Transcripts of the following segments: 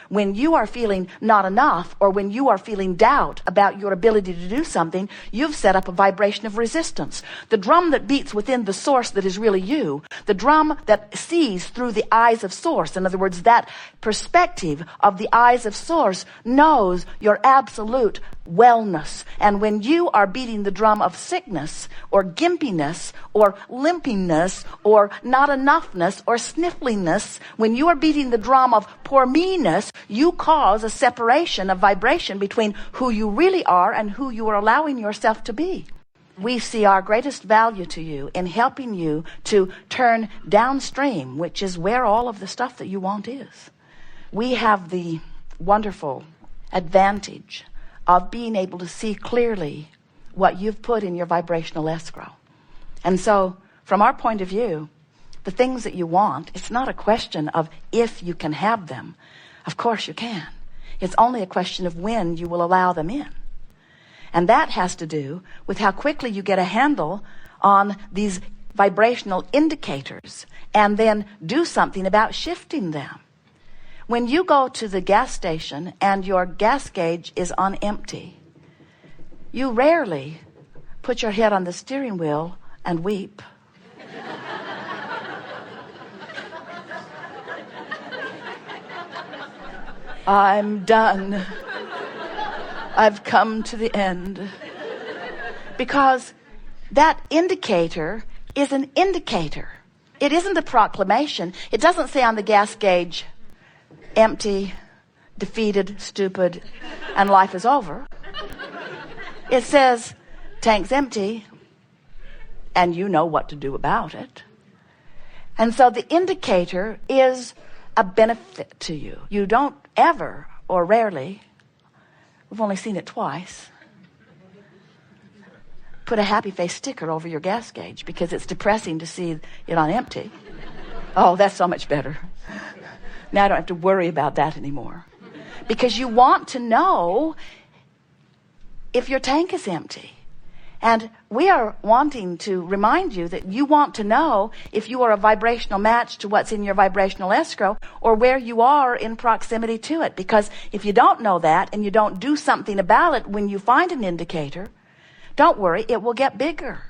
When you are feeling not enough, or when you are feeling doubt about your ability to do something, you've set up a vibration of resistance. The drum that beats within the source that is really you, the drum that sees through the eyes of source, in other words, that perspective of the eyes of source knows your absolute wellness. And when you are beating the drum of sickness or gimpiness or limpiness or not enoughness or sniffliness, when you are beating the drum of poor meness, you cause a separation of vibration between who you really are and who you are allowing yourself to be. We see our greatest value to you in helping you to turn downstream, which is where all of the stuff that you want is. We have the wonderful advantage of being able to see clearly what you've put in your vibrational escrow. And so, from our point of view, the things that you want, it's not a question of if you can have them. Of course you can. It's only a question of when you will allow them in. And that has to do with how quickly you get a handle on these vibrational indicators and then do something about shifting them. When you go to the gas station and your gas gauge is on empty, you rarely put your head on the steering wheel and weep. I'm done. I've come to the end. Because that indicator is an indicator. It isn't a proclamation. It doesn't say on the gas gauge, empty, defeated, stupid, and life is over. It says, tank's empty, and you know what to do about it. And so the indicator is a benefit to you. You don't ever, or rarely, we've only seen it twice, put a happy face sticker over your gas gauge because it's depressing to see it on empty. Oh, that's so much better. Now I don't have to worry about that anymore. Because you want to know if your tank is empty. And we are wanting to remind you that you want to know if you are a vibrational match to what's in your vibrational escrow or where you are in proximity to it. Because if you don't know that and you don't do something about it when you find an indicator, don't worry, it will get bigger.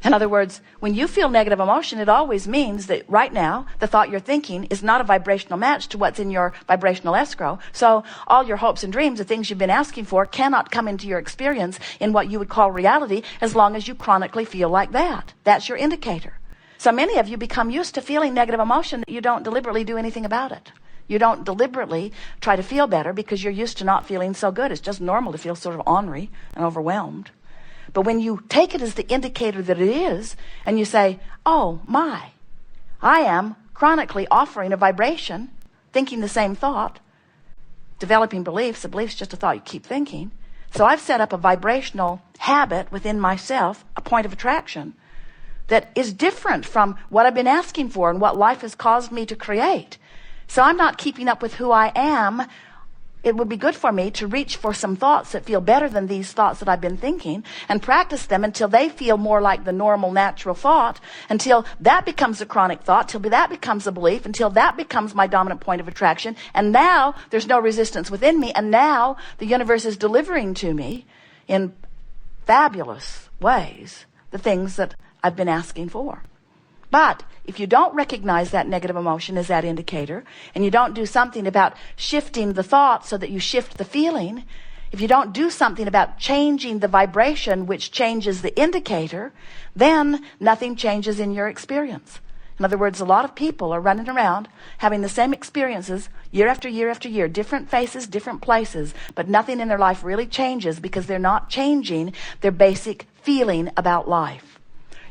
In other words, when you feel negative emotion, it always means that right now, the thought you're thinking is not a vibrational match to what's in your vibrational escrow. So all your hopes and dreams, the things you've been asking for, cannot come into your experience in what you would call reality as long as you chronically feel like that. That's your indicator. So many of you become used to feeling negative emotion that you don't deliberately do anything about it. You don't deliberately try to feel better because you're used to not feeling so good. It's just normal to feel sort of ornery and overwhelmed. But when you take it as the indicator that it is, and you say, oh my, I am chronically offering a vibration, thinking the same thought, developing beliefs. A belief's just a thought you keep thinking. So I've set up a vibrational habit within myself, a point of attraction, that is different from what I've been asking for and what life has caused me to create. So I'm not keeping up with who I am. It would be good for me to reach for some thoughts that feel better than these thoughts that I've been thinking and practice them until they feel more like the normal, natural thought, until that becomes a chronic thought, till that becomes a belief, until that becomes my dominant point of attraction. And now there's no resistance within me. And now the universe is delivering to me in fabulous ways the things that I've been asking for. But if you don't recognize that negative emotion as that indicator, and you don't do something about shifting the thought so that you shift the feeling, if you don't do something about changing the vibration which changes the indicator, then nothing changes in your experience. In other words, a lot of people are running around having the same experiences year after year after year, different faces, different places, but nothing in their life really changes because they're not changing their basic feeling about life.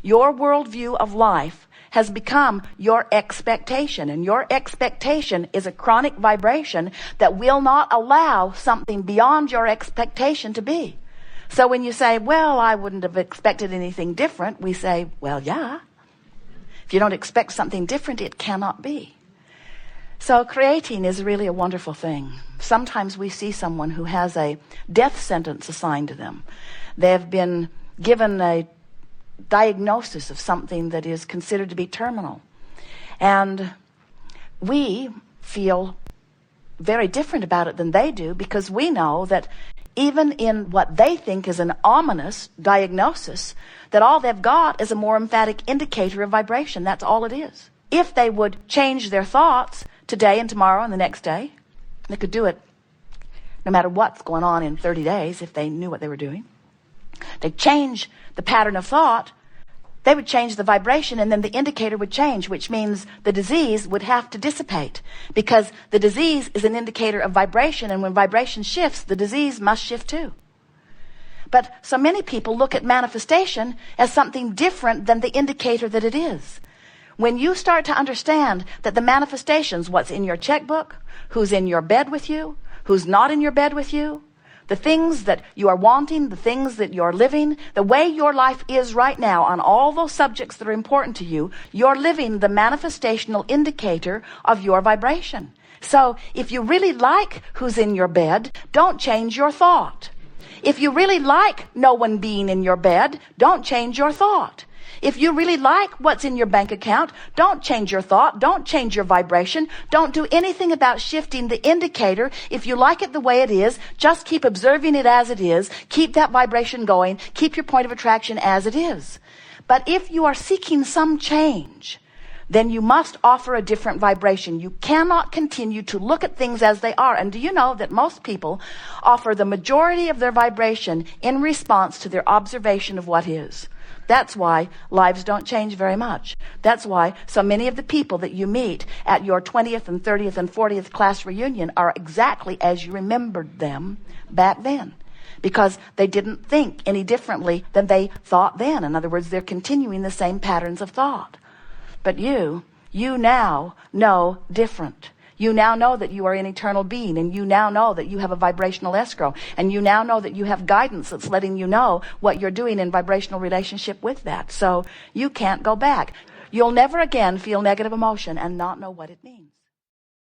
Your worldview of life has become your expectation, and your expectation is a chronic vibration that will not allow something beyond your expectation to be. So when you say, well, I wouldn't have expected anything different, we say, well, yeah. If you don't expect something different, it cannot be. So creating is really a wonderful thing. Sometimes we see someone who has a death sentence assigned to them. They have been given a diagnosis of something that is considered to be terminal. And we feel very different about it than they do, because we know that even in what they think is an ominous diagnosis, that all they've got is a more emphatic indicator of vibration. That's all it is. If they would change their thoughts today and tomorrow and the next day, they could do it no matter what's going on in 30 days if they knew what they were doing. They change the pattern of thought, they would change the vibration, and then the indicator would change, which means the disease would have to dissipate, because the disease is an indicator of vibration, and when vibration shifts, the disease must shift too. But so many people look at manifestation as something different than the indicator that it is. When you start to understand that the manifestations, what's in your checkbook, who's in your bed with you, who's not in your bed with you, the things that you are wanting, the things that you're living, the way your life is right now on all those subjects that are important to you, you're living the manifestational indicator of your vibration. So if you really like who's in your bed, don't change your thought. If you really like no one being in your bed, don't change your thought. If you really like what's in your bank account, don't change your thought, don't change your vibration, don't do anything about shifting the indicator. If you like it the way it is, just keep observing it as it is, keep that vibration going, keep your point of attraction as it is. But if you are seeking some change, then you must offer a different vibration. You cannot continue to look at things as they are. And do you know that most people offer the majority of their vibration in response to their observation of what is? That's why lives don't change very much. That's why so many of the people that you meet at your 20th and 30th and 40th class reunion are exactly as you remembered them back then. Because they didn't think any differently than they thought then. In other words, they're continuing the same patterns of thought. But you now know different. You now know that you are an eternal being, and you now know that you have a vibrational escrow, and you now know that you have guidance that's letting you know what you're doing in vibrational relationship with that. So you can't go back. You'll never again feel negative emotion and not know what it means.